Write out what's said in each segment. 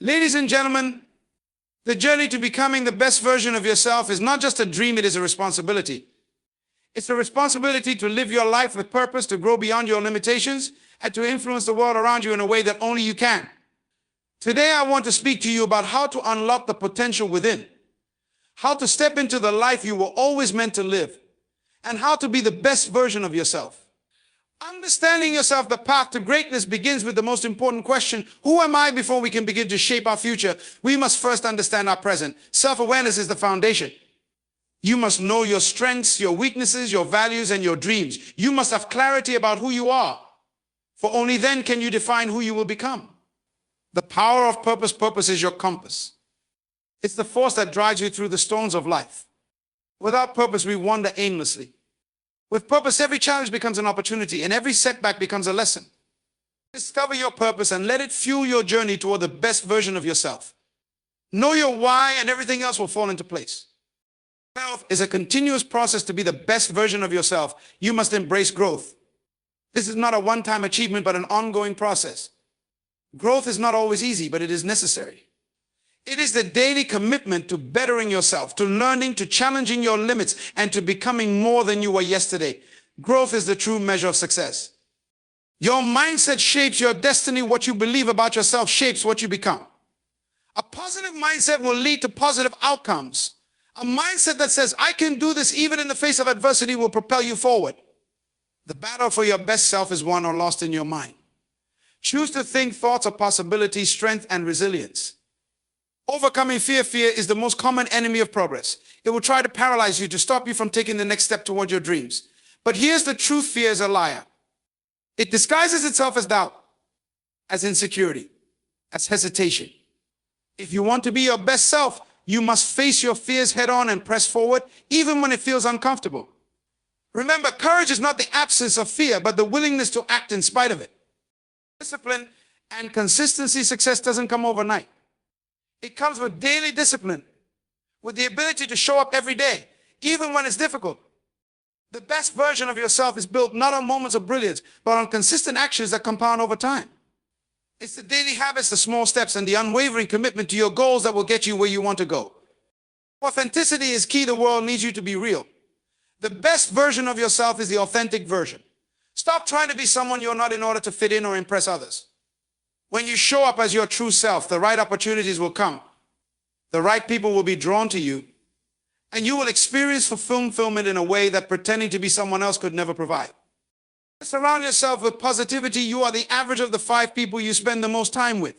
Ladies and gentlemen, the journey to becoming the best version of yourself is not just a dream, it is a responsibility. It's a responsibility to live your life with purpose, to grow beyond your limitations, and to influence the world around you in a way that only you can. Today, I want to speak to you about how to unlock the potential within, how to step into the life you were always meant to live, and how to be the best version of yourself. Understanding yourself, the path to greatness, begins with the most important question: who am I? Before we can begin to shape our future, we must first understand our present. Self-awareness is the foundation. You must know your strengths, your weaknesses, your values, and your dreams. You must have clarity about who you are, for only then can you define who you will become. The power of purpose. Purpose is your compass. It's the force that drives you through the storms of life. Without purpose, we wander aimlessly. With purpose, every challenge becomes an opportunity, and every setback becomes a lesson. Discover your purpose and let it fuel your journey toward the best version of yourself. Know your why, and everything else will fall into place. Self is a continuous process. To be the best version of yourself, you must embrace growth. This is not a one-time achievement, but an ongoing process. Growth is not always easy, but it is necessary. It is the daily commitment to bettering yourself, to learning, to challenging your limits, and to becoming more than you were yesterday. Growth is the true measure of success. Your mindset shapes your destiny. What you believe about yourself shapes what you become. A positive mindset will lead to positive outcomes. A mindset that says, I can do this even in the face of adversity, will propel you forward. The battle for your best self is won or lost in your mind. Choose to think thoughts of possibility, strength, and resilience. Overcoming fear. Fear is the most common enemy of progress. It will try to paralyze you, to stop you from taking the next step toward your dreams. But here's the truth: fear is a liar. It disguises itself as doubt, as insecurity, as hesitation. If you want to be your best self, you must face your fears head on and press forward, even when it feels uncomfortable. Remember, courage is not the absence of fear, but the willingness to act in spite of it. Discipline and consistency. Success doesn't come overnight. It comes with daily discipline, with the ability to show up every day, even when it's difficult. The best version of yourself is built not on moments of brilliance, but on consistent actions that compound over time. It's the daily habits, the small steps, and the unwavering commitment to your goals that will get you where you want to go. Authenticity is key. The world needs you to be real. The best version of yourself is the authentic version. Stop trying to be someone you're not in order to fit in or impress others. When you show up as your true self, the right opportunities will come. The right people will be drawn to you, and you will experience fulfillment in a way that pretending to be someone else could never provide. Surround yourself with positivity. You are the average of the 5 people you spend the most time with.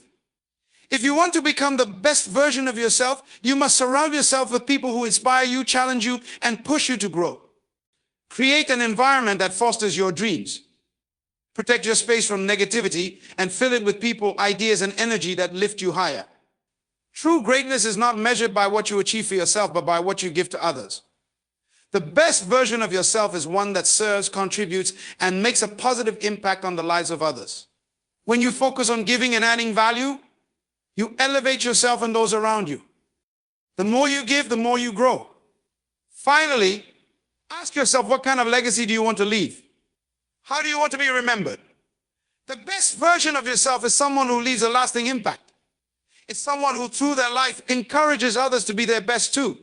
If you want to become the best version of yourself, you must surround yourself with people who inspire you, challenge you, and push you to grow. Create an environment that fosters your dreams. Protect your space from negativity and fill it with people, ideas, and energy that lift you higher. True greatness is not measured by what you achieve for yourself, but by what you give to others. The best version of yourself is one that serves, contributes, and makes a positive impact on the lives of others. When you focus on giving and adding value, you elevate yourself and those around you. The more you give, the more you grow. Finally, ask yourself, what kind of legacy do you want to leave? How do you want to be remembered? The best version of yourself is someone who leaves a lasting impact. It's someone who, through their life, encourages others to be their best too.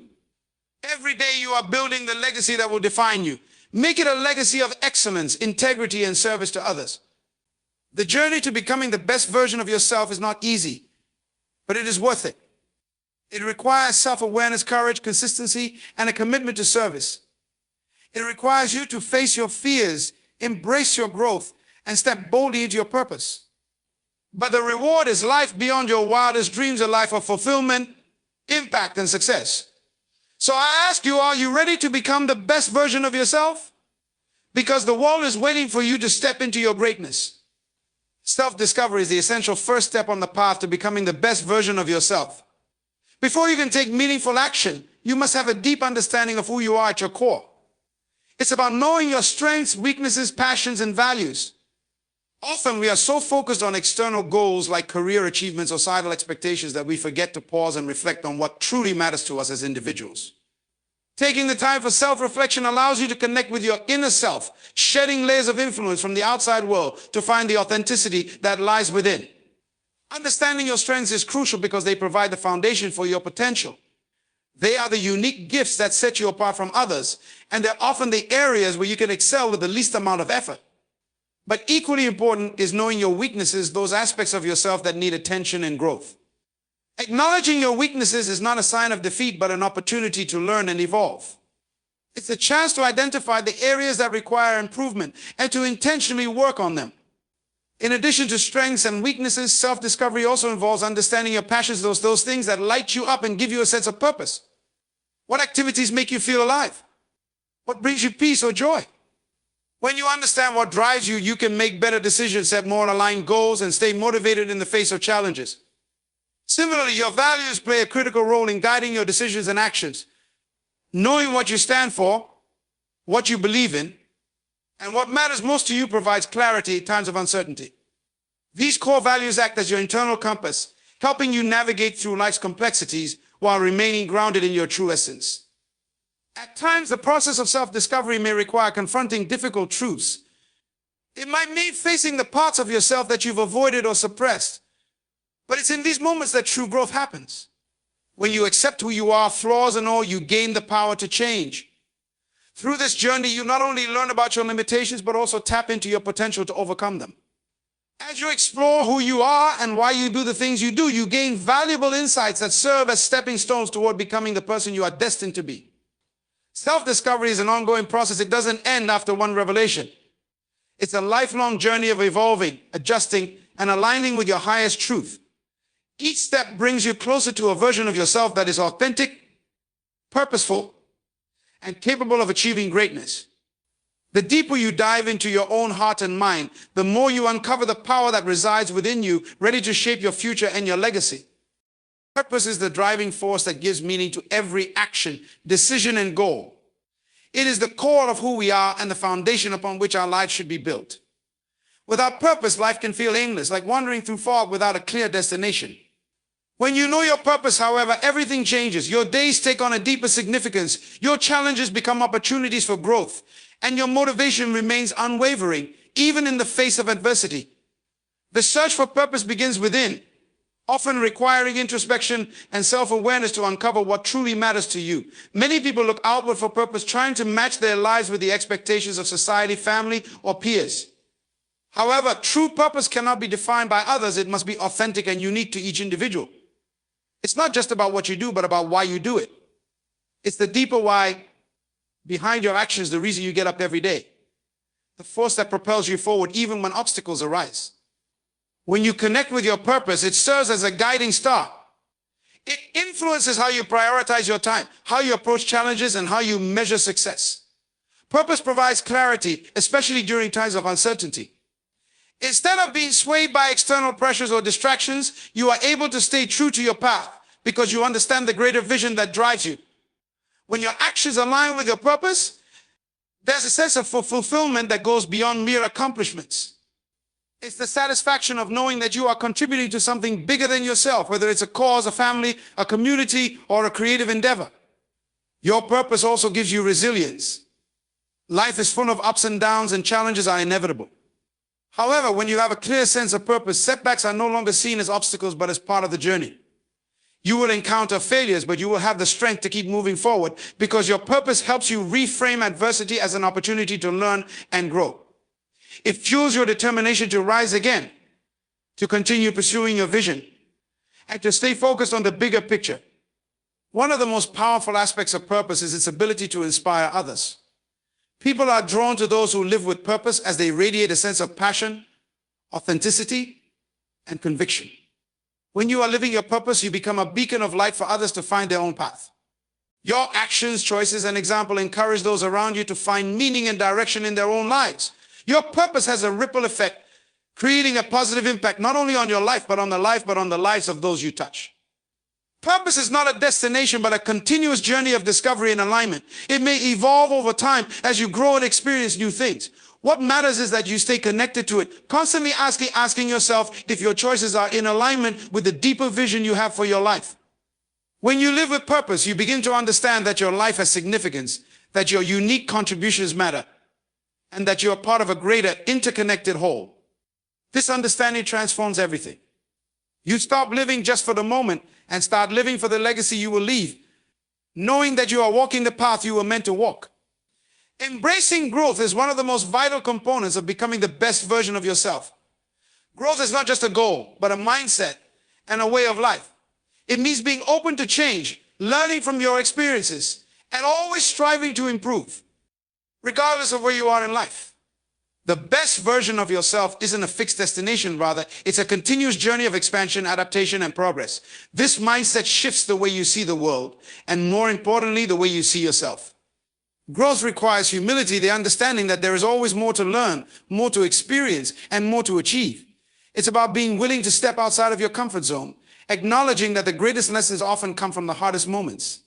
Every day you are building the legacy that will define you. Make it a legacy of excellence, integrity, and service to others. The journey to becoming the best version of yourself is not easy, but it is worth it. It requires self-awareness, courage, consistency, and a commitment to service. It requires you to face your fears, embrace your growth, and step boldly into your purpose. But the reward is life beyond your wildest dreams, a life of fulfillment, impact, and success. So I ask you, are you ready to become the best version of yourself? Because the world is waiting for you to step into your greatness. Self-discovery is the essential first step on the path to becoming the best version of yourself. Before you can take meaningful action, you must have a deep understanding of who you are at your core. It's about knowing your strengths, weaknesses, passions, and values. Often we are so focused on external goals like career achievements or societal expectations that we forget to pause and reflect on what truly matters to us as individuals. Taking the time for self-reflection allows you to connect with your inner self, shedding layers of influence from the outside world to find the authenticity that lies within. Understanding your strengths is crucial because they provide the foundation for your potential. They are the unique gifts that set you apart from others, and they're often the areas where you can excel with the least amount of effort. But equally important is knowing your weaknesses, those aspects of yourself that need attention and growth. Acknowledging your weaknesses is not a sign of defeat, but an opportunity to learn and evolve. It's a chance to identify the areas that require improvement and to intentionally work on them. In addition to strengths and weaknesses, self-discovery also involves understanding your passions, those things that light you up and give you a sense of purpose. What activities make you feel alive? What brings you peace or joy? When you understand what drives you, you can make better decisions, set more aligned goals, and stay motivated in the face of challenges. Similarly, your values play a critical role in guiding your decisions and actions. Knowing what you stand for, what you believe in, and what matters most to you provides clarity in times of uncertainty. These core values act as your internal compass, helping you navigate through life's complexities while remaining grounded in your true essence. At times, the process of self-discovery may require confronting difficult truths. It might mean facing the parts of yourself that you've avoided or suppressed. But it's in these moments that true growth happens. When you accept who you are, flaws and all, you gain the power to change. Through this journey, you not only learn about your limitations, but also tap into your potential to overcome them. As you explore who you are and why you do the things you do, you gain valuable insights that serve as stepping stones toward becoming the person you are destined to be. Self-discovery is an ongoing process. It doesn't end after one revelation. It's a lifelong journey of evolving, adjusting, and aligning with your highest truth. Each step brings you closer to a version of yourself that is authentic, purposeful, and capable of achieving greatness. The deeper you dive into your own heart and mind, the more you uncover the power that resides within you, ready to shape your future and your legacy. Purpose is the driving force that gives meaning to every action, decision, and goal. It is the core of who we are and the foundation upon which our lives should be built. Without purpose, life can feel aimless, like wandering through fog without a clear destination. When you know your purpose, however, everything changes. Your days take on a deeper significance. Your challenges become opportunities for growth, and your motivation remains unwavering, even in the face of adversity. The search for purpose begins within, often requiring introspection and self-awareness to uncover what truly matters to you. Many people look outward for purpose, trying to match their lives with the expectations of society, family, or peers. However, true purpose cannot be defined by others. It must be authentic and unique to each individual. It's not just about what you do, but about why you do it. It's the deeper why behind your actions, the reason you get up every day. The force that propels you forward even when obstacles arise. When you connect with your purpose, it serves as a guiding star. It influences how you prioritize your time, how you approach challenges, and how you measure success. Purpose provides clarity, especially during times of uncertainty. Instead of being swayed by external pressures or distractions, you are able to stay true to your path because you understand the greater vision that drives you. When your actions align with your purpose, there's a sense of fulfillment that goes beyond mere accomplishments. It's the satisfaction of knowing that you are contributing to something bigger than yourself, whether it's a cause, a family, a community, or a creative endeavor. Your purpose also gives you resilience. Life is full of ups and downs, and challenges are inevitable. However, when you have a clear sense of purpose, setbacks are no longer seen as obstacles, but as part of the journey. You will encounter failures, but you will have the strength to keep moving forward because your purpose helps you reframe adversity as an opportunity to learn and grow. It fuels your determination to rise again, to continue pursuing your vision, and to stay focused on the bigger picture. One of the most powerful aspects of purpose is its ability to inspire others. People are drawn to those who live with purpose as they radiate a sense of passion, authenticity, and conviction. When you are living your purpose, you become a beacon of light for others to find their own path. Your actions, choices, and example encourage those around you to find meaning and direction in their own lives. Your purpose has a ripple effect, creating a positive impact not only on your life, but on the lives of those you touch. Purpose is not a destination, but a continuous journey of discovery and alignment. It may evolve over time as you grow and experience new things. What matters is that you stay connected to it, constantly asking yourself if your choices are in alignment with the deeper vision you have for your life. When you live with purpose, you begin to understand that your life has significance, that your unique contributions matter, and that you are part of a greater interconnected whole. This understanding transforms everything. You stop living just for the moment and start living for the legacy you will leave, knowing that you are walking the path you were meant to walk. Embracing growth is one of the most vital components of becoming the best version of yourself. Growth is not just a goal, but a mindset and a way of life. It means being open to change, learning from your experiences, and always striving to improve, regardless of where you are in life. The best version of yourself isn't a fixed destination, rather, it's a continuous journey of expansion, adaptation, and progress. This mindset shifts the way you see the world, and more importantly, the way you see yourself. Growth requires humility, the understanding that there is always more to learn, more to experience, and more to achieve. It's about being willing to step outside of your comfort zone, acknowledging that the greatest lessons often come from the hardest moments.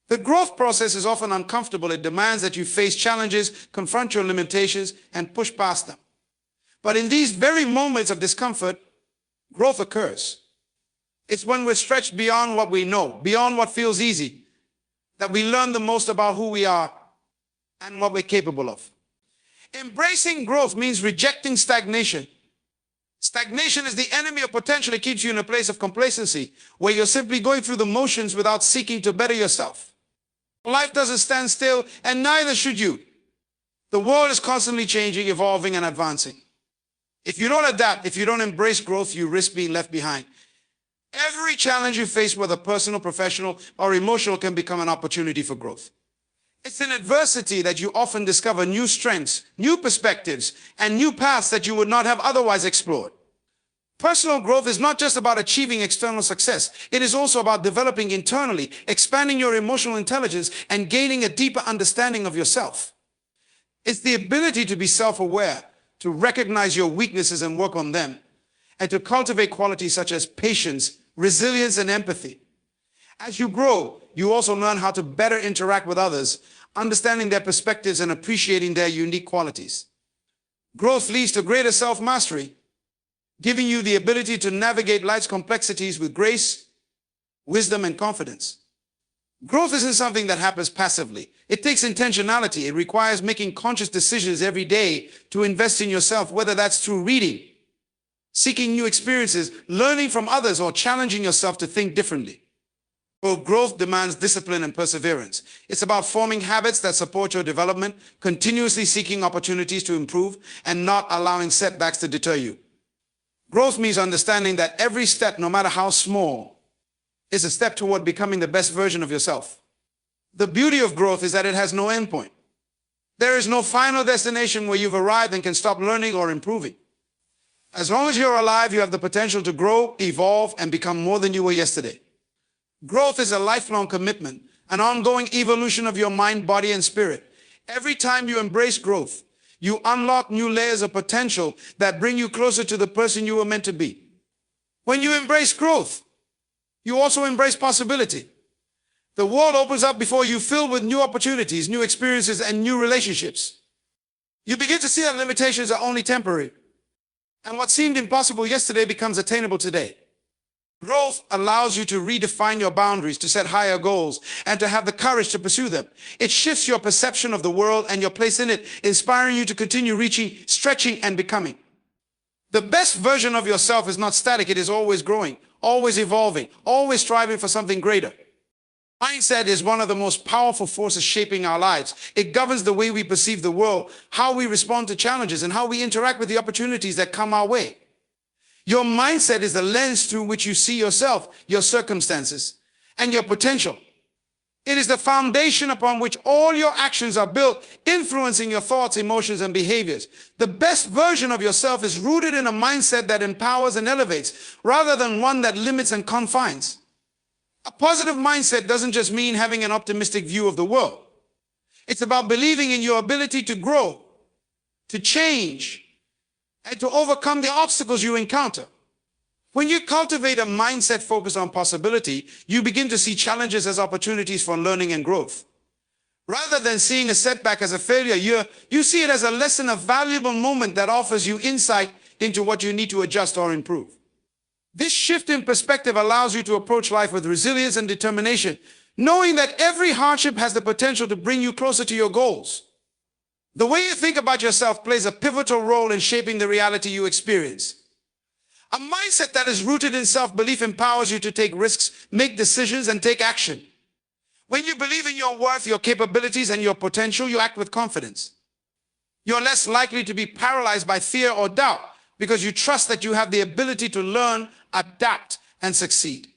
The growth process is often uncomfortable. It demands that you face challenges, confront your limitations, and push past them. But in these very moments of discomfort, growth occurs. It's when we're stretched beyond what we know, beyond what feels easy, that we learn the most about who we are and what we're capable of. Embracing growth means rejecting stagnation. Stagnation is the enemy of potential. It keeps you in a place of complacency, where you're simply going through the motions without seeking to better yourself. Life doesn't stand still, and neither should you. The world is constantly changing, evolving, and advancing. If you don't adapt, if you don't embrace growth, you risk being left behind. Every challenge you face, whether personal, professional, or emotional, can become an opportunity for growth. It's in adversity that you often discover new strengths, new perspectives, and new paths that you would not have otherwise explored. Personal growth is not just about achieving external success. It is also about developing internally, expanding your emotional intelligence, and gaining a deeper understanding of yourself. It's the ability to be self-aware, to recognize your weaknesses and work on them, and to cultivate qualities such as patience, resilience, and empathy. As you grow, you also learn how to better interact with others, understanding their perspectives and appreciating their unique qualities. Growth leads to greater self-mastery, giving you the ability to navigate life's complexities with grace, wisdom, and confidence. Growth isn't something that happens passively. It takes intentionality. It requires making conscious decisions every day to invest in yourself, whether that's through reading, seeking new experiences, learning from others, or challenging yourself to think differently. Well, growth demands discipline and perseverance. It's about forming habits that support your development, continuously seeking opportunities to improve, and not allowing setbacks to deter you. Growth means understanding that every step, no matter how small, is a step toward becoming the best version of yourself. The beauty of growth is that it has no endpoint. There is no final destination where you've arrived and can stop learning or improving. As long as you're alive, you have the potential to grow, evolve, and become more than you were yesterday. Growth is a lifelong commitment, an ongoing evolution of your mind, body, and spirit. Every time you embrace growth, you unlock new layers of potential that bring you closer to the person you were meant to be. When you embrace growth, you also embrace possibility. The world opens up before you, filled with new opportunities, new experiences, and new relationships. You begin to see that limitations are only temporary, and what seemed impossible yesterday becomes attainable today. Growth allows you to redefine your boundaries, to set higher goals, and to have the courage to pursue them. It shifts your perception of the world and your place in it, inspiring you to continue reaching, stretching, and becoming. The best version of yourself is not static. It is always growing, always evolving, always striving for something greater. Mindset is one of the most powerful forces shaping our lives. It governs the way we perceive the world, how we respond to challenges, and how we interact with the opportunities that come our way. Your mindset is the lens through which you see yourself, your circumstances, and your potential. It is the foundation upon which all your actions are built, influencing your thoughts, emotions, and behaviors. The best version of yourself is rooted in a mindset that empowers and elevates, rather than one that limits and confines. A positive mindset doesn't just mean having an optimistic view of the world. It's about believing in your ability to grow, to change, and to overcome the obstacles you encounter. When you cultivate a mindset focused on possibility, you begin to see challenges as opportunities for learning and growth. Rather than seeing a setback as a failure, you see it as a lesson, a valuable moment that offers you insight into what you need to adjust or improve. This shift in perspective allows you to approach life with resilience and determination, knowing that every hardship has the potential to bring you closer to your goals. The way you think about yourself plays a pivotal role in shaping the reality you experience. A mindset that is rooted in self-belief empowers you to take risks, make decisions, and take action. When you believe in your worth, your capabilities, and your potential, you act with confidence. You're less likely to be paralyzed by fear or doubt because you trust that you have the ability to learn, adapt, and succeed.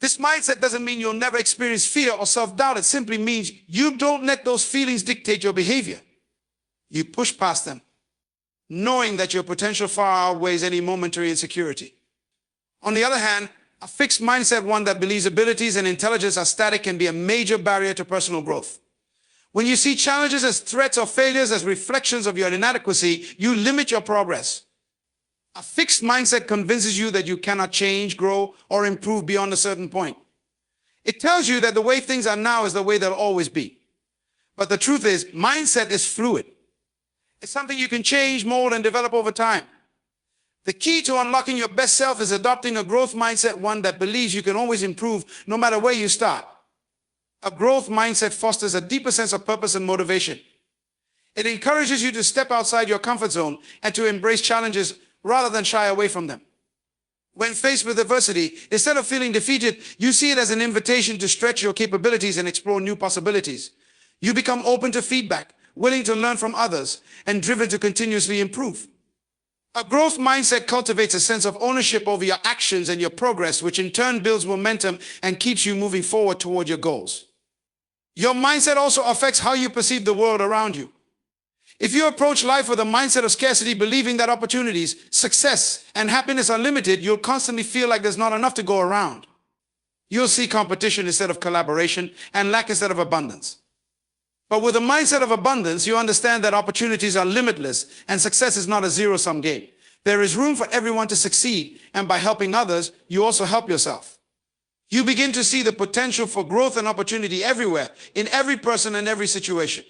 This mindset doesn't mean you'll never experience fear or self-doubt. It simply means you don't let those feelings dictate your behavior. You push past them, knowing that your potential far outweighs any momentary insecurity. On the other hand, a fixed mindset, one that believes abilities and intelligence are static, can be a major barrier to personal growth. When you see challenges as threats or failures as reflections of your inadequacy, you limit your progress. A fixed mindset convinces you that you cannot change, grow, or improve beyond a certain point. It tells you that the way things are now is the way they'll always be. But the truth is, mindset is fluid. It's something you can change, mold, and develop over time. The key to unlocking your best self is adopting a growth mindset, one that believes you can always improve no matter where you start. A growth mindset fosters a deeper sense of purpose and motivation. It encourages you to step outside your comfort zone and to embrace challenges rather than shy away from them. When faced with adversity, instead of feeling defeated, you see it as an invitation to stretch your capabilities and explore new possibilities. You become open to feedback, willing to learn from others, and driven to continuously improve. A growth mindset cultivates a sense of ownership over your actions and your progress, which in turn builds momentum and keeps you moving forward toward your goals. Your mindset also affects how you perceive the world around you. If you approach life with a mindset of scarcity, believing that opportunities, success, and happiness are limited, you'll constantly feel like there's not enough to go around. You'll see competition instead of collaboration and lack instead of abundance. But with a mindset of abundance, you understand that opportunities are limitless and success is not a zero-sum game. There is room for everyone to succeed, and by helping others, you also help yourself. You begin to see the potential for growth and opportunity everywhere, in every person and every situation.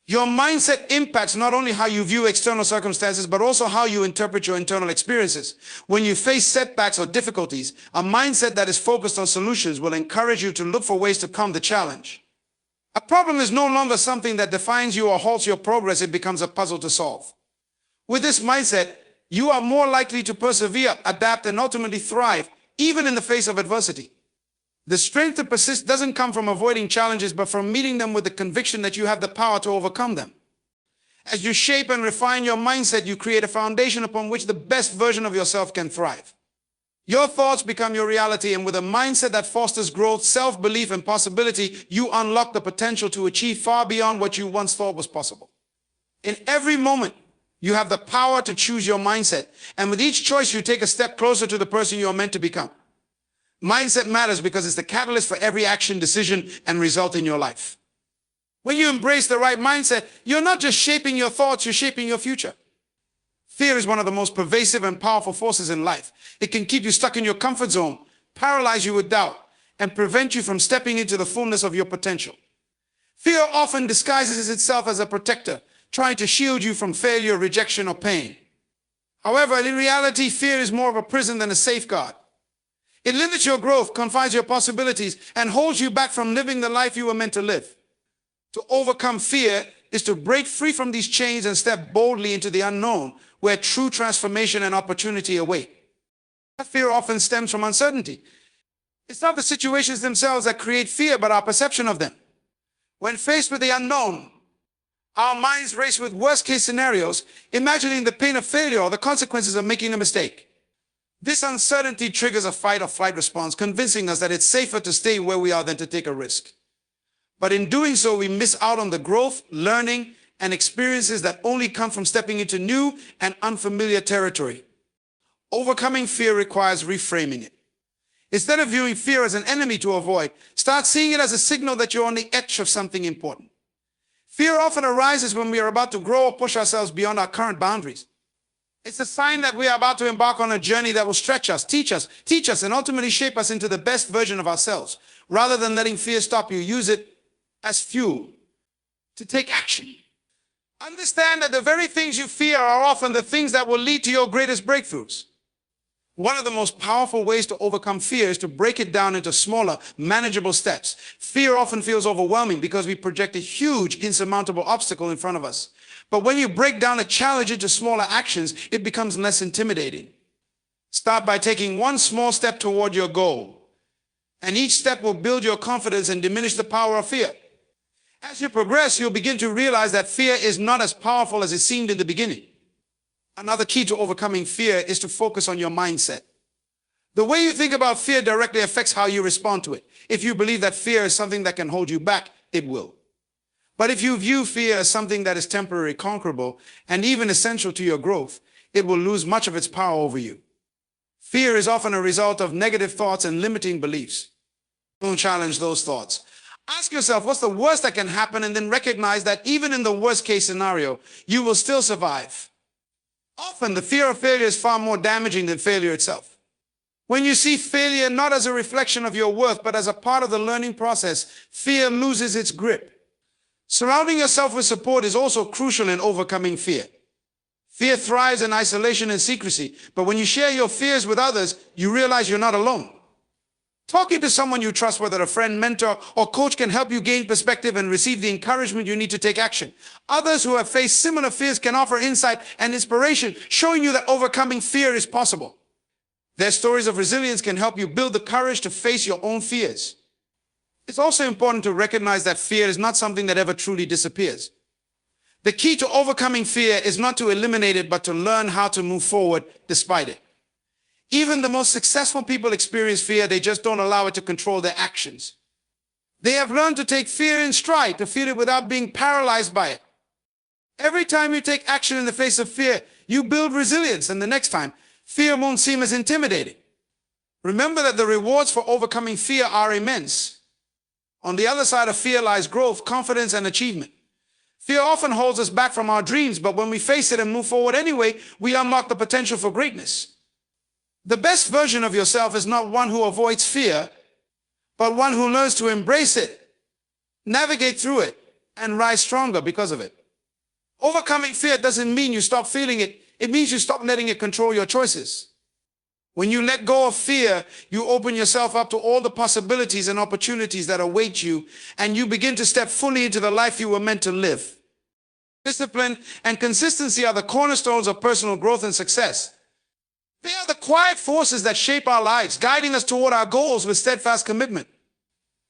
Your mindset impacts not only how you view external circumstances, but also how you interpret your internal experiences. When you face setbacks or difficulties, a mindset that is focused on solutions will encourage you to look for ways to calm the challenge. A problem is no longer something that defines you or halts your progress. It becomes a puzzle to solve. With this mindset, you are more likely to persevere, adapt, and ultimately thrive, even in the face of adversity. The strength to persist doesn't come from avoiding challenges, but from meeting them with the conviction that you have the power to overcome them. As you shape and refine your mindset, you create a foundation upon which the best version of yourself can thrive. Your thoughts become your reality, and with a mindset that fosters growth, self-belief, and possibility, you unlock the potential to achieve far beyond what you once thought was possible. In every moment, you have the power to choose your mindset, and with each choice, you take a step closer to the person you are meant to become. Mindset matters because it's the catalyst for every action, decision, and result in your life. When you embrace the right mindset, you're not just shaping your thoughts, you're shaping your future. Fear is one of the most pervasive and powerful forces in life. It can keep you stuck in your comfort zone, paralyze you with doubt, and prevent you from stepping into the fullness of your potential. Fear often disguises itself as a protector, trying to shield you from failure, rejection, or pain. However, in reality, fear is more of a prison than a safeguard. It limits your growth, confines your possibilities, and holds you back from living the life you were meant to live. To overcome fear is to break free from these chains and step boldly into the unknown, where true transformation and opportunity await. That fear often stems from uncertainty. It's not the situations themselves that create fear, but our perception of them. When faced with the unknown, our minds race with worst-case scenarios, imagining the pain of failure or the consequences of making a mistake. This uncertainty triggers a fight or flight response, convincing us that it's safer to stay where we are than to take a risk. But in doing so, we miss out on the growth, learning, and experiences that only come from stepping into new and unfamiliar territory. Overcoming fear requires reframing it. Instead of viewing fear as an enemy to avoid, start seeing it as a signal that you're on the edge of something important. Fear often arises when we are about to grow or push ourselves beyond our current boundaries. It's a sign that we are about to embark on a journey that will stretch us, teach us, and ultimately shape us into the best version of ourselves. Rather than letting fear stop you, use it as fuel to take action. Understand that the very things you fear are often the things that will lead to your greatest breakthroughs. One of the most powerful ways to overcome fear is to break it down into smaller, manageable steps. Fear often feels overwhelming because we project a huge, insurmountable obstacle in front of us. But when you break down a challenge into smaller actions, it becomes less intimidating. Start by taking one small step toward your goal, and each step will build your confidence and diminish the power of fear. As you progress, you'll begin to realize that fear is not as powerful as it seemed in the beginning. Another key to overcoming fear is to focus on your mindset. The way you think about fear directly affects how you respond to it. If you believe that fear is something that can hold you back, it will. But if you view fear as something that is temporary, conquerable, and even essential to your growth, it will lose much of its power over you. Fear is often a result of negative thoughts and limiting beliefs. Don't challenge those thoughts. Ask yourself, what's the worst that can happen, and then recognize that even in the worst case scenario, you will still survive. Often, the fear of failure is far more damaging than failure itself. When you see failure not as a reflection of your worth, but as a part of the learning process, fear loses its grip. Surrounding yourself with support is also crucial in overcoming fear. Fear thrives in isolation and secrecy, but when you share your fears with others, you realize you're not alone. Talking to someone you trust, whether a friend, mentor, or coach, can help you gain perspective and receive the encouragement you need to take action. Others who have faced similar fears can offer insight and inspiration, showing you that overcoming fear is possible. Their stories of resilience can help you build the courage to face your own fears. It's also important to recognize that fear is not something that ever truly disappears. The key to overcoming fear is not to eliminate it, but to learn how to move forward despite it. Even the most successful people experience fear, they just don't allow it to control their actions. They have learned to take fear in stride, to feel it without being paralyzed by it. Every time you take action in the face of fear, you build resilience, and the next time, fear won't seem as intimidating. Remember that the rewards for overcoming fear are immense. On the other side of fear lies growth, confidence, and achievement. Fear often holds us back from our dreams, but when we face it and move forward anyway, we unlock the potential for greatness. The best version of yourself is not one who avoids fear, but one who learns to embrace it, navigate through it, and rise stronger because of it. Overcoming fear doesn't mean you stop feeling it. It means you stop letting it control your choices. When you let go of fear, you open yourself up to all the possibilities and opportunities that await you, and you begin to step fully into the life you were meant to live. Discipline and consistency are the cornerstones of personal growth and success. They are the quiet forces that shape our lives, guiding us toward our goals with steadfast commitment.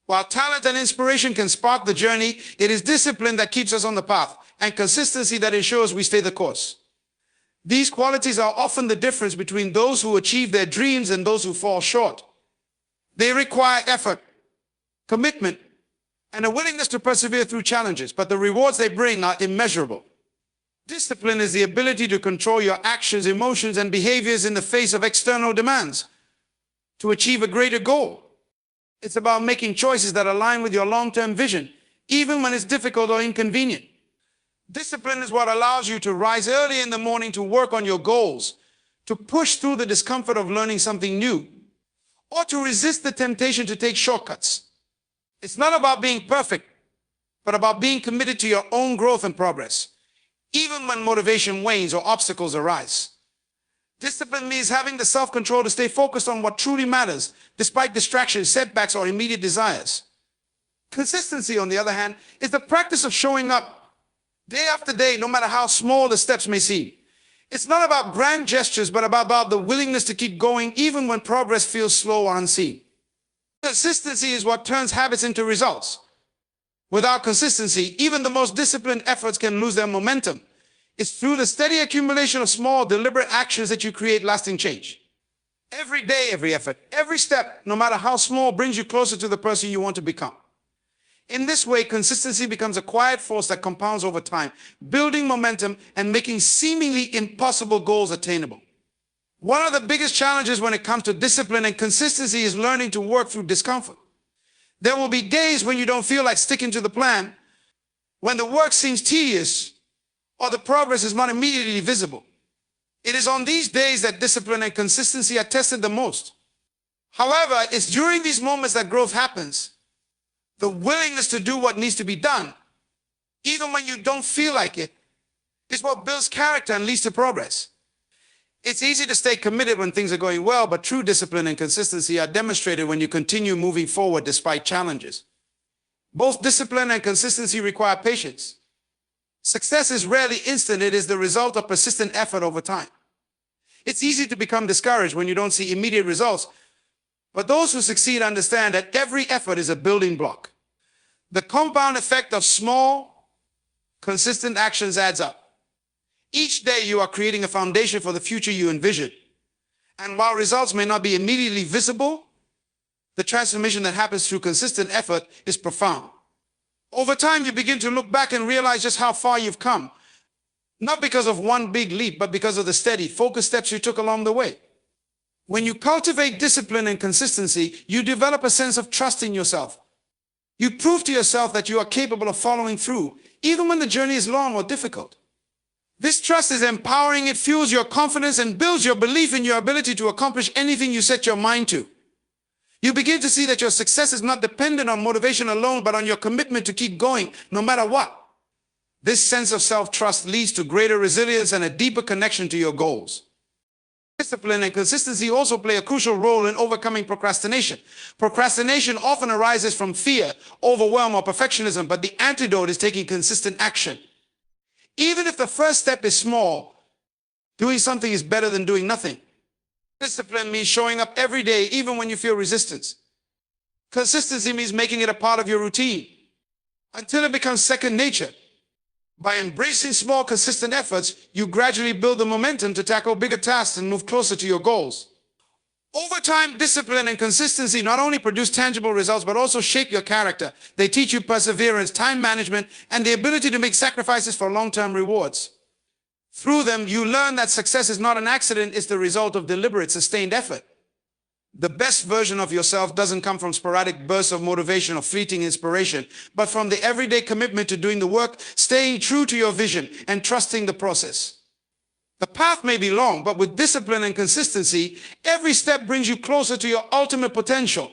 While talent and inspiration can spark the journey, it is discipline that keeps us on the path, and consistency that ensures we stay the course. These qualities are often the difference between those who achieve their dreams and those who fall short. They require effort, commitment, and a willingness to persevere through challenges, but the rewards they bring are immeasurable. Discipline is the ability to control your actions, emotions, and behaviors in the face of external demands to achieve a greater goal. It's about making choices that align with your long-term vision, even when it's difficult or inconvenient. Discipline is what allows you to rise early in the morning to work on your goals, to push through the discomfort of learning something new, or to resist the temptation to take shortcuts. It's not about being perfect, but about being committed to your own growth and progress, even when motivation wanes or obstacles arise. Discipline means having the self-control to stay focused on what truly matters, despite distractions, setbacks, or immediate desires. Consistency, on the other hand, is the practice of showing up day after day, no matter how small the steps may seem. It's not about grand gestures, but about the willingness to keep going even when progress feels slow or unseen. Consistency is what turns habits into results. Without consistency, even the most disciplined efforts can lose their momentum. It's through the steady accumulation of small, deliberate actions that you create lasting change. Every day, every effort, every step, no matter how small, brings you closer to the person you want to become. In this way, consistency becomes a quiet force that compounds over time, building momentum and making seemingly impossible goals attainable. One of the biggest challenges when it comes to discipline and consistency is learning to work through discomfort. There will be days when you don't feel like sticking to the plan, when the work seems tedious, or the progress is not immediately visible. It is on these days that discipline and consistency are tested the most. However, it's during these moments that growth happens. The willingness to do what needs to be done, even when you don't feel like it, is what builds character and leads to progress. It's easy to stay committed when things are going well, but true discipline and consistency are demonstrated when you continue moving forward despite challenges. Both discipline and consistency require patience. Success is rarely instant. It is the result of persistent effort over time. It's easy to become discouraged when you don't see immediate results, but those who succeed understand that every effort is a building block. The compound effect of small, consistent actions adds up. Each day you are creating a foundation for the future you envision. And while results may not be immediately visible, the transformation that happens through consistent effort is profound. Over time, you begin to look back and realize just how far you've come. Not because of one big leap, but because of the steady, focused steps you took along the way. When you cultivate discipline and consistency, you develop a sense of trust in yourself. You prove to yourself that you are capable of following through, even when the journey is long or difficult. This trust is empowering. It fuels your confidence and builds your belief in your ability to accomplish anything you set your mind to. You begin to see that your success is not dependent on motivation alone, but on your commitment to keep going, no matter what. This sense of self-trust leads to greater resilience and a deeper connection to your goals. Discipline and consistency also play a crucial role in overcoming procrastination. Procrastination often arises from fear, overwhelm, or perfectionism, but the antidote is taking consistent action. Even if the first step is small, doing something is better than doing nothing. Discipline means showing up every day, even when you feel resistance. Consistency means making it a part of your routine until it becomes second nature. By embracing small, consistent efforts, you gradually build the momentum to tackle bigger tasks and move closer to your goals. Over time, discipline and consistency not only produce tangible results, but also shape your character. They teach you perseverance, time management, and the ability to make sacrifices for long-term rewards. Through them, you learn that success is not an accident, it's the result of deliberate, sustained effort. The best version of yourself doesn't come from sporadic bursts of motivation or fleeting inspiration, but from the everyday commitment to doing the work, staying true to your vision, and trusting the process. The path may be long, but with discipline and consistency, every step brings you closer to your ultimate potential.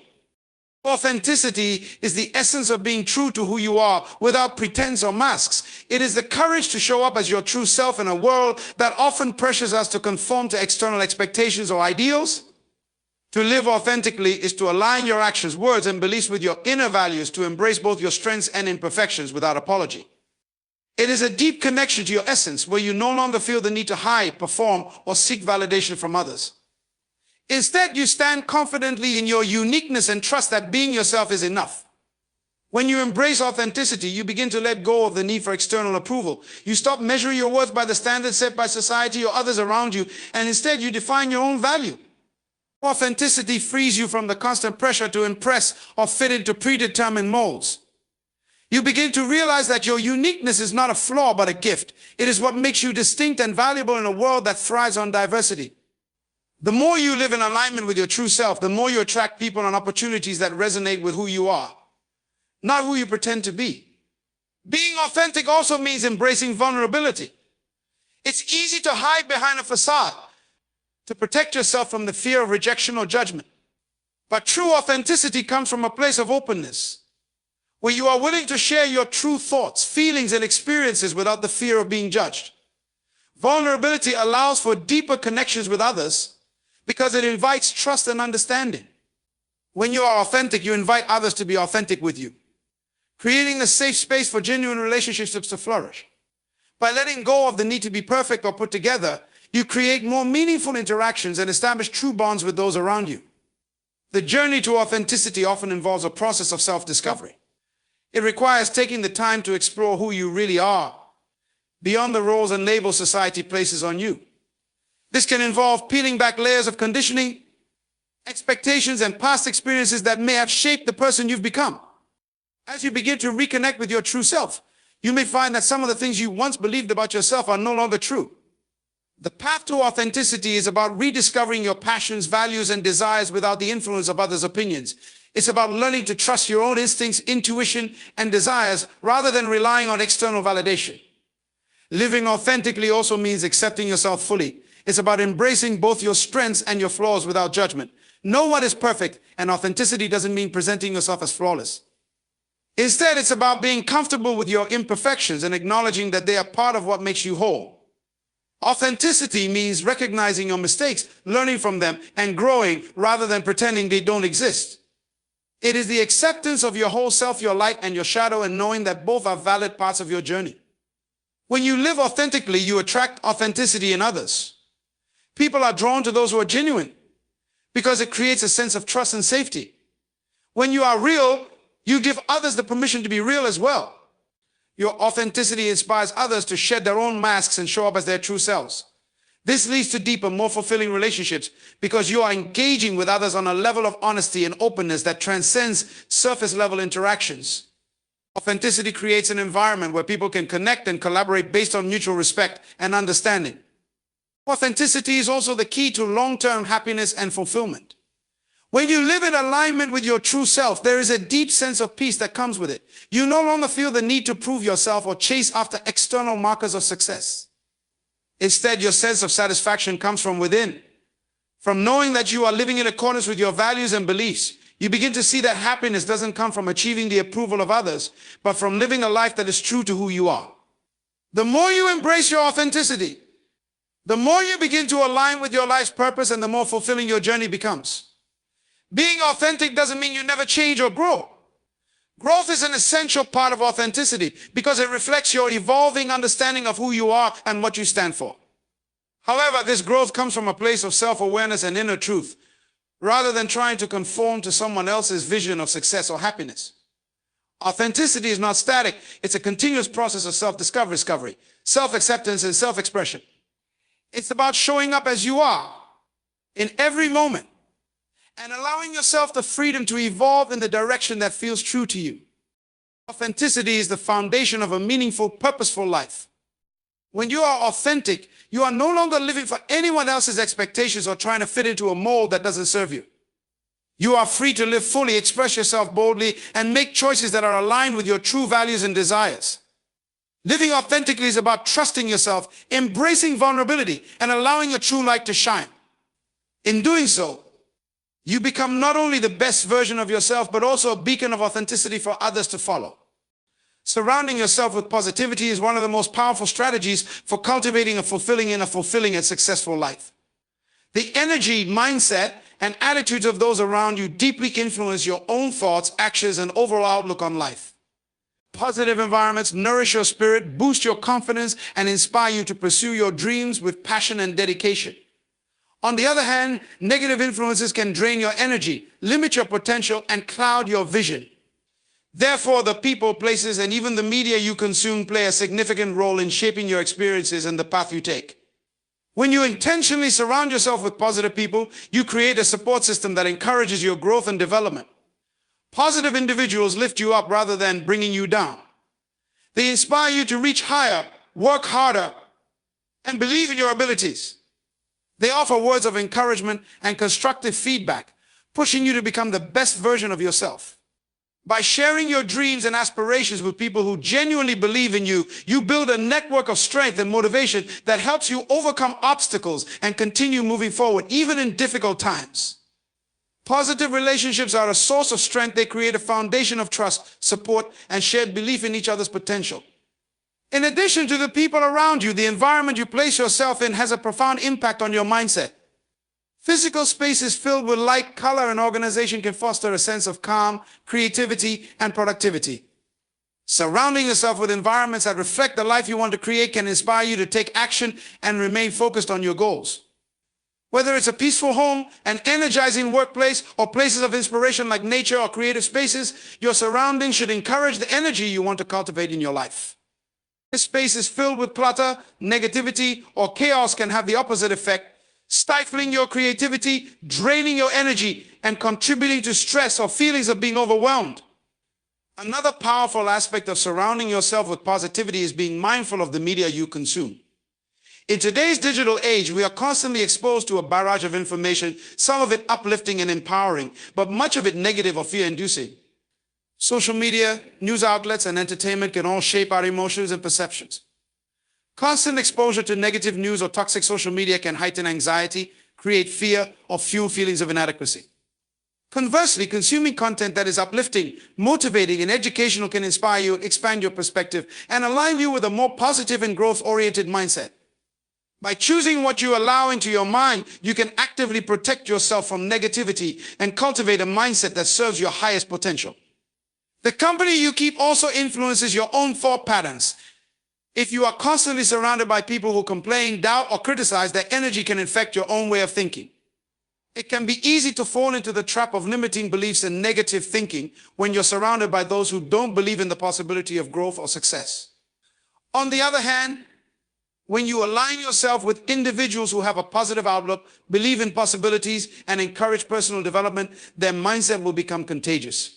Authenticity is the essence of being true to who you are without pretense or masks. It is the courage to show up as your true self in a world that often pressures us to conform to external expectations or ideals. To live authentically is to align your actions, words, and beliefs with your inner values, to embrace both your strengths and imperfections without apology. It is a deep connection to your essence where you no longer feel the need to hide, perform, or seek validation from others. Instead, you stand confidently in your uniqueness and trust that being yourself is enough. When you embrace authenticity, you begin to let go of the need for external approval. You stop measuring your worth by the standards set by society or others around you, and instead you define your own value. Authenticity frees you from the constant pressure to impress or fit into predetermined molds. You begin to realize that your uniqueness is not a flaw but a gift. It is what makes you distinct and valuable in a world that thrives on diversity. The more you live in alignment with your true self, the more you attract people and opportunities that resonate with who you are, not who you pretend to be. Being authentic also means embracing vulnerability. It's easy to hide behind a facade, to protect yourself from the fear of rejection or judgment. But true authenticity comes from a place of openness, where you are willing to share your true thoughts, feelings, and experiences without the fear of being judged. Vulnerability allows for deeper connections with others, because it invites trust and understanding. When you are authentic, you invite others to be authentic with you, creating a safe space for genuine relationships to flourish. By letting go of the need to be perfect or put together, you create more meaningful interactions and establish true bonds with those around you. The journey to authenticity often involves a process of self-discovery. It requires taking the time to explore who you really are, beyond the roles and labels society places on you. This can involve peeling back layers of conditioning, expectations, and past experiences that may have shaped the person you've become. As you begin to reconnect with your true self, you may find that some of the things you once believed about yourself are no longer true. The path to authenticity is about rediscovering your passions, values, and desires without the influence of others' opinions. It's about learning to trust your own instincts, intuition, and desires rather than relying on external validation. Living authentically also means accepting yourself fully. It's about embracing both your strengths and your flaws without judgment. No one is perfect, and authenticity doesn't mean presenting yourself as flawless. Instead, it's about being comfortable with your imperfections and acknowledging that they are part of what makes you whole. Authenticity means recognizing your mistakes, learning from them, and growing rather than pretending they don't exist. It is the acceptance of your whole self, your light and your shadow, and knowing that both are valid parts of your journey. When you live authentically, you attract authenticity in others. People are drawn to those who are genuine because it creates a sense of trust and safety. When you are real, you give others the permission to be real as well. Your authenticity inspires others to shed their own masks and show up as their true selves. This leads to deeper, more fulfilling relationships because you are engaging with others on a level of honesty and openness that transcends surface-level interactions. Authenticity creates an environment where people can connect and collaborate based on mutual respect and understanding. Authenticity is also the key to long-term happiness and fulfillment. When you live in alignment with your true self, there is a deep sense of peace that comes with it. You no longer feel the need to prove yourself or chase after external markers of success. Instead, your sense of satisfaction comes from within. From knowing that you are living in accordance with your values and beliefs, you begin to see that happiness doesn't come from achieving the approval of others, but from living a life that is true to who you are. The more you embrace your authenticity, the more you begin to align with your life's purpose and the more fulfilling your journey becomes. Being authentic doesn't mean you never change or grow. Growth is an essential part of authenticity because it reflects your evolving understanding of who you are and what you stand for. However, this growth comes from a place of self-awareness and inner truth, rather than trying to conform to someone else's vision of success or happiness. Authenticity is not static. It's a continuous process of self-discovery, self-acceptance, and self-expression. It's about showing up as you are in every moment and allowing yourself the freedom to evolve in the direction that feels true to you. Authenticity is the foundation of a meaningful, purposeful life. When you are authentic, you are no longer living for anyone else's expectations or trying to fit into a mold that doesn't serve you. You are free to live fully, express yourself boldly, and make choices that are aligned with your true values and desires. Living authentically is about trusting yourself, embracing vulnerability, and allowing your true light to shine. In doing so, you become not only the best version of yourself, but also a beacon of authenticity for others to follow. Surrounding yourself with positivity is one of the most powerful strategies for cultivating a fulfilling and successful life. The energy, mindset, and attitudes of those around you deeply influence your own thoughts, actions, and overall outlook on life. Positive environments nourish your spirit, boost your confidence, and inspire you to pursue your dreams with passion and dedication. On the other hand, negative influences can drain your energy, limit your potential, and cloud your vision. Therefore, the people, places, and even the media you consume play a significant role in shaping your experiences and the path you take. When you intentionally surround yourself with positive people, you create a support system that encourages your growth and development. Positive individuals lift you up rather than bringing you down. They inspire you to reach higher, work harder, and believe in your abilities. They offer words of encouragement and constructive feedback, pushing you to become the best version of yourself. By sharing your dreams and aspirations with people who genuinely believe in you, you build a network of strength and motivation that helps you overcome obstacles and continue moving forward, even in difficult times. Positive relationships are a source of strength. They create a foundation of trust, support, and shared belief in each other's potential. In addition to the people around you, the environment you place yourself in has a profound impact on your mindset. Physical spaces filled with light, color, and organization can foster a sense of calm, creativity, and productivity. Surrounding yourself with environments that reflect the life you want to create can inspire you to take action and remain focused on your goals. Whether it's a peaceful home, an energizing workplace, or places of inspiration like nature or creative spaces, your surroundings should encourage the energy you want to cultivate in your life. If space is filled with clutter, negativity, or chaos can have the opposite effect, stifling your creativity, draining your energy, and contributing to stress or feelings of being overwhelmed. Another powerful aspect of surrounding yourself with positivity is being mindful of the media you consume. In today's digital age, we are constantly exposed to a barrage of information, some of it uplifting and empowering, but much of it negative or fear-inducing. Social media, news outlets, and entertainment can all shape our emotions and perceptions. Constant exposure to negative news or toxic social media can heighten anxiety, create fear, or fuel feelings of inadequacy. Conversely, consuming content that is uplifting, motivating, and educational can inspire you, expand your perspective, and align you with a more positive and growth-oriented mindset. By choosing what you allow into your mind, you can actively protect yourself from negativity and cultivate a mindset that serves your highest potential. The company you keep also influences your own thought patterns. If you are constantly surrounded by people who complain, doubt, or criticize, their energy can infect your own way of thinking. It can be easy to fall into the trap of limiting beliefs and negative thinking when you're surrounded by those who don't believe in the possibility of growth or success. On the other hand, when you align yourself with individuals who have a positive outlook, believe in possibilities, and encourage personal development, their mindset will become contagious.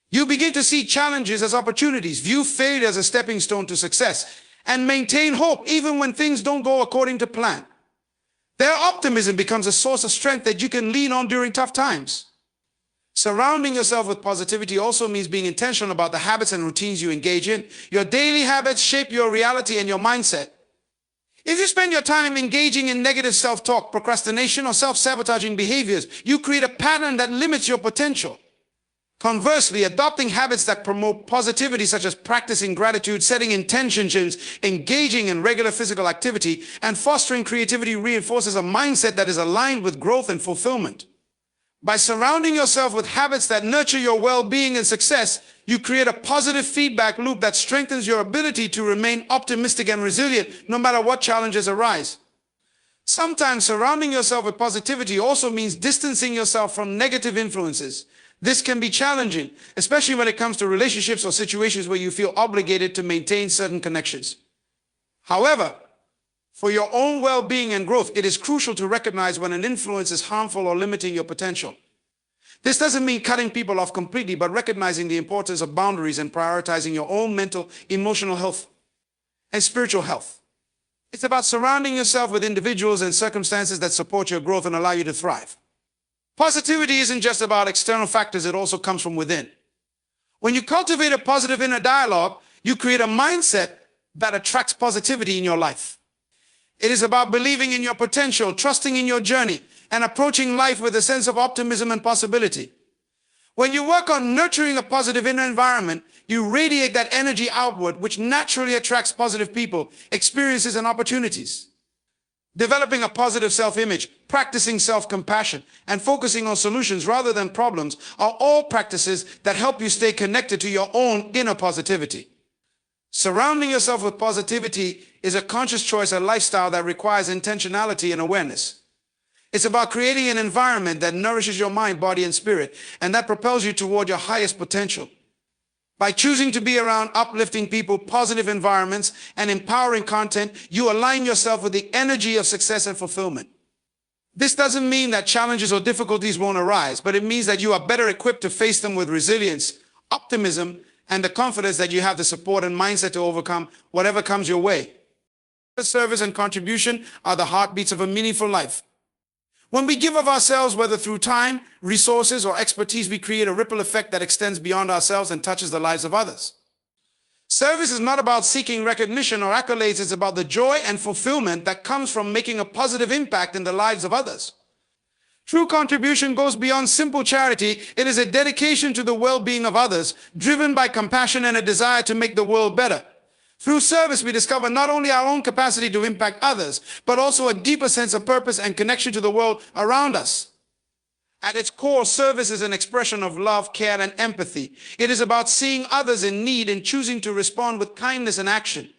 You begin to see challenges as opportunities, view failure as a stepping stone to success, and maintain hope even when things don't go according to plan. Their optimism becomes a source of strength that you can lean on during tough times. Surrounding yourself with positivity also means being intentional about the habits and routines you engage in. Your daily habits shape your reality and your mindset. If you spend your time engaging in negative self-talk, procrastination, or self-sabotaging behaviors, you create a pattern that limits your potential. Conversely, adopting habits that promote positivity, such as practicing gratitude, setting intentions, engaging in regular physical activity, and fostering creativity, reinforces a mindset that is aligned with growth and fulfillment. By surrounding yourself with habits that nurture your well-being and success, you create a positive feedback loop that strengthens your ability to remain optimistic and resilient no matter what challenges arise. Sometimes surrounding yourself with positivity also means distancing yourself from negative influences. This can be challenging, especially when it comes to relationships or situations where you feel obligated to maintain certain connections. However, for your own well-being and growth, it is crucial to recognize when an influence is harmful or limiting your potential. This doesn't mean cutting people off completely, but recognizing the importance of boundaries and prioritizing your own mental, emotional health and spiritual health. It's about surrounding yourself with individuals and circumstances that support your growth and allow you to thrive. Positivity isn't just about external factors, it also comes from within. When you cultivate a positive inner dialogue, you create a mindset that attracts positivity in your life. It is about believing in your potential, trusting in your journey, and approaching life with a sense of optimism and possibility. When you work on nurturing a positive inner environment, you radiate that energy outward, which naturally attracts positive people, experiences, and opportunities. Developing a positive self-image, practicing self-compassion, and focusing on solutions rather than problems are all practices that help you stay connected to your own inner positivity. Surrounding yourself with positivity is a conscious choice, a lifestyle that requires intentionality and awareness. It's about creating an environment that nourishes your mind, body, and spirit, and that propels you toward your highest potential. By choosing to be around uplifting people, positive environments, and empowering content, you align yourself with the energy of success and fulfillment. This doesn't mean that challenges or difficulties won't arise, but it means that you are better equipped to face them with resilience, optimism, and the confidence that you have the support and mindset to overcome whatever comes your way. Service and contribution are the heartbeats of a meaningful life. When we give of ourselves, whether through time, resources, or expertise, we create a ripple effect that extends beyond ourselves and touches the lives of others. Service is not about seeking recognition or accolades. It's about the joy and fulfillment that comes from making a positive impact in the lives of others. True contribution goes beyond simple charity. It is a dedication to the well-being of others, driven by compassion and a desire to make the world better. Through service, we discover not only our own capacity to impact others, but also a deeper sense of purpose and connection to the world around us. At its core, service is an expression of love, care, and empathy. It is about seeing others in need and choosing to respond with kindness and action.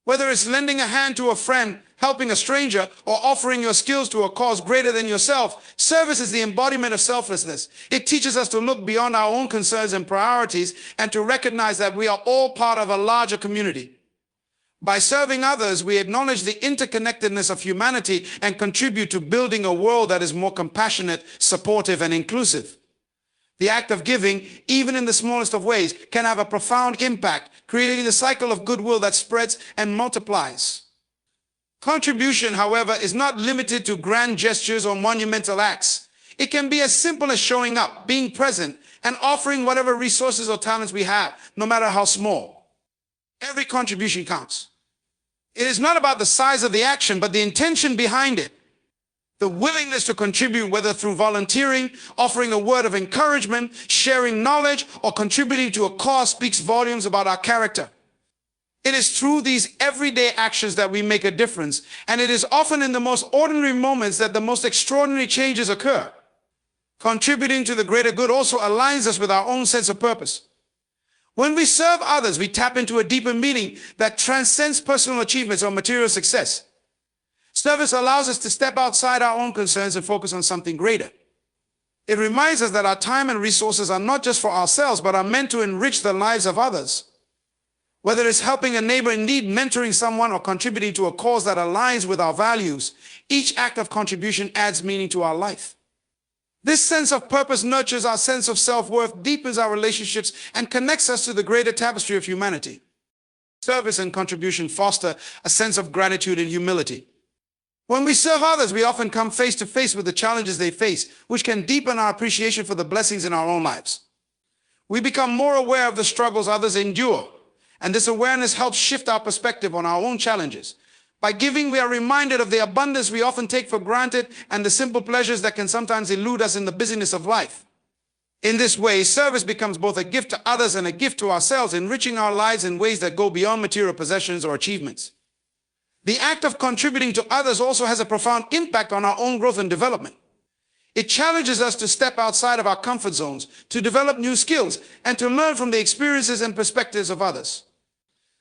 Whether it's lending a hand to a friend, helping a stranger, or offering your skills to a cause greater than yourself, service is the embodiment of selflessness. It teaches us to look beyond our own concerns and priorities and to recognize that we are all part of a larger community. By serving others, we acknowledge the interconnectedness of humanity and contribute to building a world that is more compassionate, supportive, and inclusive. The act of giving, even in the smallest of ways, can have a profound impact, creating a cycle of goodwill that spreads and multiplies. Contribution, however, is not limited to grand gestures or monumental acts. It can be as simple as showing up, being present, and offering whatever resources or talents we have, no matter how small. Every contribution counts. It is not about the size of the action, but the intention behind it. The willingness to contribute, whether through volunteering, offering a word of encouragement, sharing knowledge, or contributing to a cause, speaks volumes about our character. It is through these everyday actions that we make a difference, and it is often in the most ordinary moments that the most extraordinary changes occur. Contributing to the greater good also aligns us with our own sense of purpose. When we serve others, we tap into a deeper meaning that transcends personal achievements or material success. Service allows us to step outside our own concerns and focus on something greater. It reminds us that our time and resources are not just for ourselves, but are meant to enrich the lives of others. Whether it's helping a neighbor in need, mentoring someone, or contributing to a cause that aligns with our values, each act of contribution adds meaning to our life. This sense of purpose nurtures our sense of self-worth, deepens our relationships, and connects us to the greater tapestry of humanity. Service and contribution foster a sense of gratitude and humility. When we serve others, we often come face to face with the challenges they face, which can deepen our appreciation for the blessings in our own lives. We become more aware of the struggles others endure, and this awareness helps shift our perspective on our own challenges. By giving, we are reminded of the abundance we often take for granted and the simple pleasures that can sometimes elude us in the busyness of life. In this way, service becomes both a gift to others and a gift to ourselves, enriching our lives in ways that go beyond material possessions or achievements. The act of contributing to others also has a profound impact on our own growth and development. It challenges us to step outside of our comfort zones, to develop new skills, and to learn from the experiences and perspectives of others.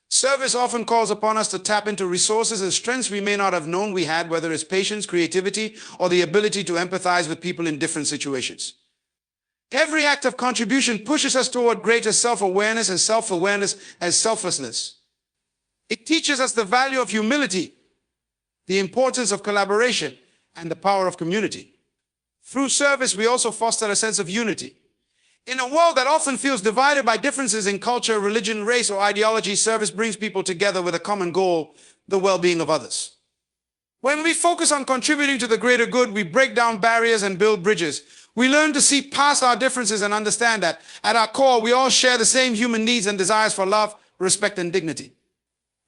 Service often calls upon us to tap into resources and strengths we may not have known we had, whether it's patience, creativity, or the ability to empathize with people in different situations. Every act of contribution pushes us toward greater self-awareness, and self-awareness as selflessness. It teaches us the value of humility, the importance of collaboration, and the power of community. Through service, we also foster a sense of unity. In a world that often feels divided by differences in culture, religion, race, or ideology, service brings people together with a common goal, the well-being of others. When we focus on contributing to the greater good, we break down barriers and build bridges. We learn to see past our differences and understand that, at our core, we all share the same human needs and desires for love, respect, and dignity.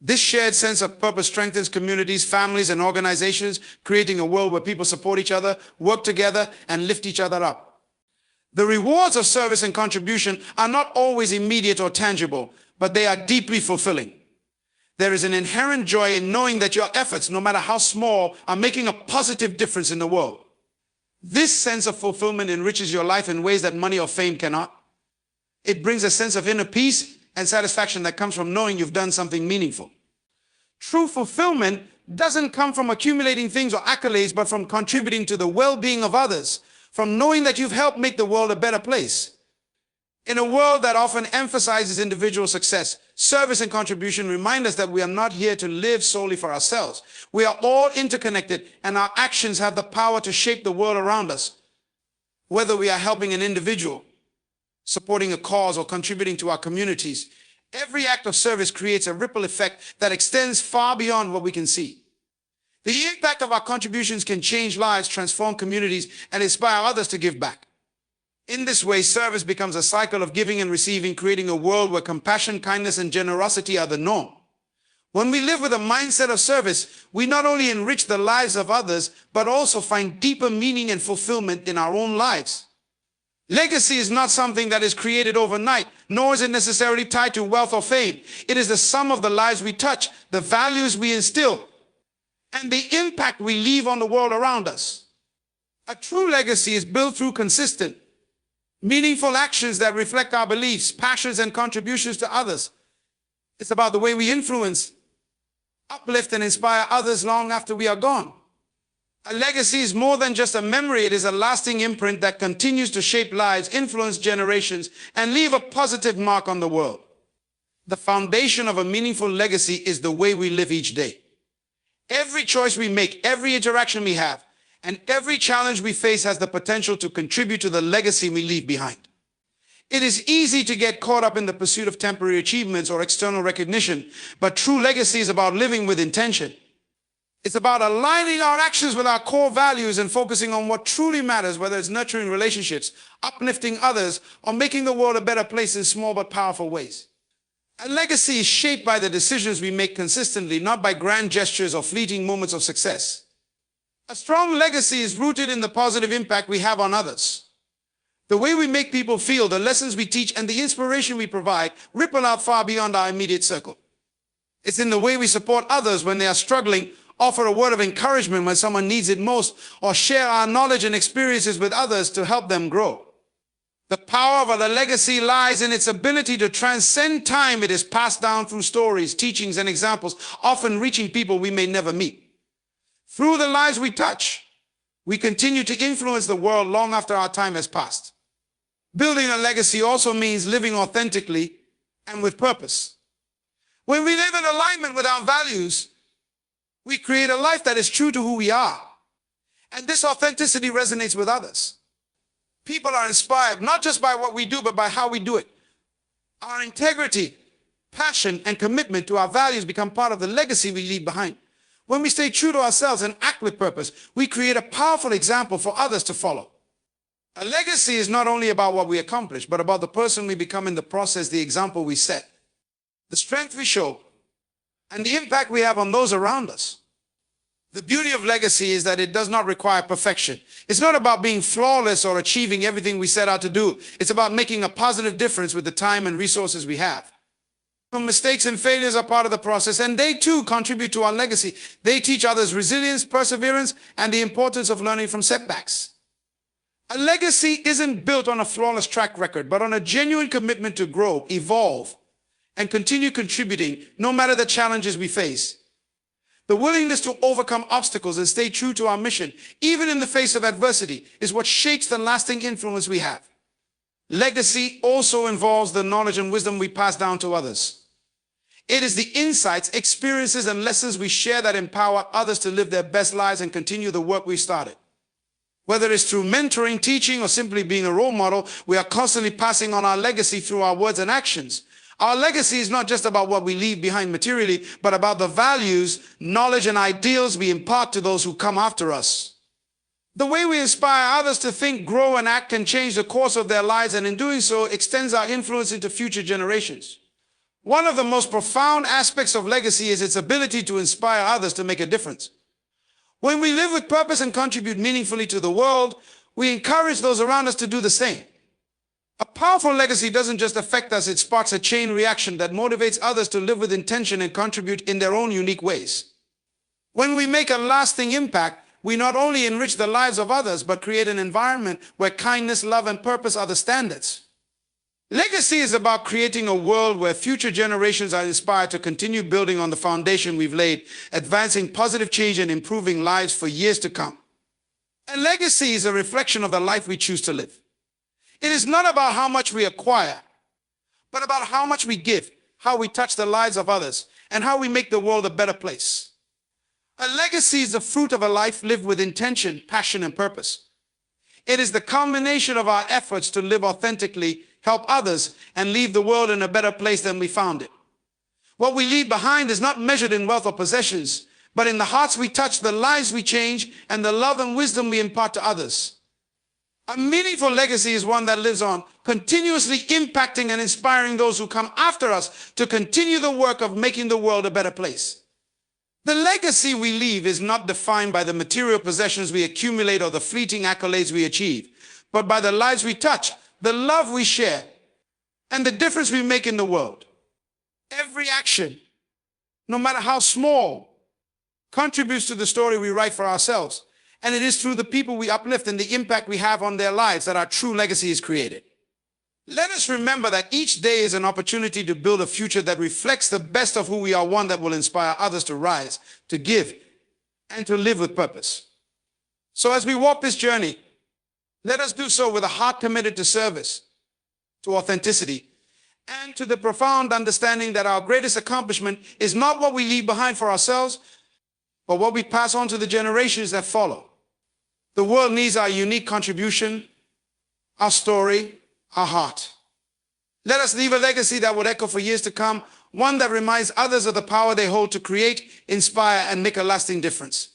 This shared sense of purpose strengthens communities, families, and organizations, creating a world where people support each other, work together, and lift each other up. The rewards of service and contribution are not always immediate or tangible, but they are deeply fulfilling. There is an inherent joy in knowing that your efforts, no matter how small, are making a positive difference in the world. This sense of fulfillment enriches your life in ways that money or fame cannot. It brings a sense of inner peace and satisfaction that comes from knowing you've done something meaningful. True fulfillment doesn't come from accumulating things or accolades, but from contributing to the well-being of others, from knowing that you've helped make the world a better place. In a world that often emphasizes individual success, service and contribution remind us that we are not here to live solely for ourselves. We are all interconnected, and our actions have the power to shape the world around us. Whether we are helping an individual, supporting a cause, or contributing to our communities, every act of service creates a ripple effect that extends far beyond what we can see. The impact of our contributions can change lives, transform communities, and inspire others to give back. In this way, service becomes a cycle of giving and receiving, creating a world where compassion, kindness, and generosity are the norm. When we live with a mindset of service, we not only enrich the lives of others, but also find deeper meaning and fulfillment in our own lives. Legacy is not something that is created overnight, nor is it necessarily tied to wealth or fame. It is the sum of the lives we touch, the values we instill, and the impact we leave on the world around us. A true legacy is built through consistent, meaningful actions that reflect our beliefs, passions, and contributions to others. It's about the way we influence, uplift, and inspire others long after we are gone. A legacy is more than just a memory. It is a lasting imprint that continues to shape lives, influence generations, and leave a positive mark on the world. The foundation of a meaningful legacy is the way we live each day. Every choice we make, every interaction we have, and every challenge we face has the potential to contribute to the legacy we leave behind. It is easy to get caught up in the pursuit of temporary achievements or external recognition, but true legacy is about living with intention. It's about aligning our actions with our core values and focusing on what truly matters, whether it's nurturing relationships, uplifting others, or making the world a better place in small but powerful ways. A legacy is shaped by the decisions we make consistently, not by grand gestures or fleeting moments of success. A strong legacy is rooted in the positive impact we have on others. The way we make people feel, the lessons we teach, and the inspiration we provide ripple out far beyond our immediate circle. It's in the way we support others when they are struggling, offer a word of encouragement when someone needs it most, or share our knowledge and experiences with others to help them grow. The power of the legacy lies in its ability to transcend time. It is passed down through stories, teachings, and examples, often reaching people we may never meet. Through the lives we touch, we continue to influence the world long after our time has passed. Building a legacy also means living authentically and with purpose. When we live in alignment with our values, we create a life that is true to who we are. And this authenticity resonates with others. People are inspired not just by what we do, but by how we do it. Our integrity, passion, and commitment to our values become part of the legacy we leave behind. When we stay true to ourselves and act with purpose, we create a powerful example for others to follow. A legacy is not only about what we accomplish, but about the person we become in the process, the example we set, the strength we show, and the impact we have on those around us. The beauty of legacy is that it does not require perfection. It's not about being flawless or achieving everything we set out to do. It's about making a positive difference with the time and resources we have. Mistakes and failures are part of the process, and they too contribute to our legacy. They teach others resilience, perseverance, and the importance of learning from setbacks. A legacy isn't built on a flawless track record, but on a genuine commitment to grow, evolve, and continue contributing no matter the challenges we face. The willingness to overcome obstacles and stay true to our mission, even in the face of adversity, is what shapes the lasting influence we have. Legacy also involves the knowledge and wisdom we pass down to others. It is the insights, experiences, and lessons we share that empower others to live their best lives and continue the work we started. Whether it's through mentoring, teaching, or simply being a role model, we are constantly passing on our legacy through our words and actions. Our legacy is not just about what we leave behind materially, but about the values, knowledge, and ideals we impart to those who come after us. The way we inspire others to think, grow, and act can change the course of their lives, and in doing so, extends our influence into future generations. One of the most profound aspects of legacy is its ability to inspire others to make a difference. When we live with purpose and contribute meaningfully to the world, we encourage those around us to do the same. A powerful legacy doesn't just affect us, it sparks a chain reaction that motivates others to live with intention and contribute in their own unique ways. When we make a lasting impact, we not only enrich the lives of others, but create an environment where kindness, love, and purpose are the standards. Legacy is about creating a world where future generations are inspired to continue building on the foundation we've laid, advancing positive change and improving lives for years to come. A legacy is a reflection of the life we choose to live. It is not about how much we acquire, but about how much we give, how we touch the lives of others, and how we make the world a better place. A legacy is the fruit of a life lived with intention, passion, and purpose. It is the culmination of our efforts to live authentically, help others, and leave the world in a better place than we found it. What we leave behind is not measured in wealth or possessions, but in the hearts we touch, the lives we change, and the love and wisdom we impart to others. A meaningful legacy is one that lives on, continuously impacting and inspiring those who come after us to continue the work of making the world a better place. The legacy we leave is not defined by the material possessions we accumulate or the fleeting accolades we achieve, but by the lives we touch, the love we share, and the difference we make in the world. Every action, no matter how small, contributes to the story we write for ourselves. And it is through the people we uplift and the impact we have on their lives that our true legacy is created. Let us remember that each day is an opportunity to build a future that reflects the best of who we are, one that will inspire others to rise, to give, and to live with purpose. So as we walk this journey, let us do so with a heart committed to service, to authenticity, and to the profound understanding that our greatest accomplishment is not what we leave behind for ourselves, but what we pass on to the generations that follow. The world needs our unique contribution, our story, our heart. Let us leave a legacy that would echo for years to come, one that reminds others of the power they hold to create, inspire, and make a lasting difference.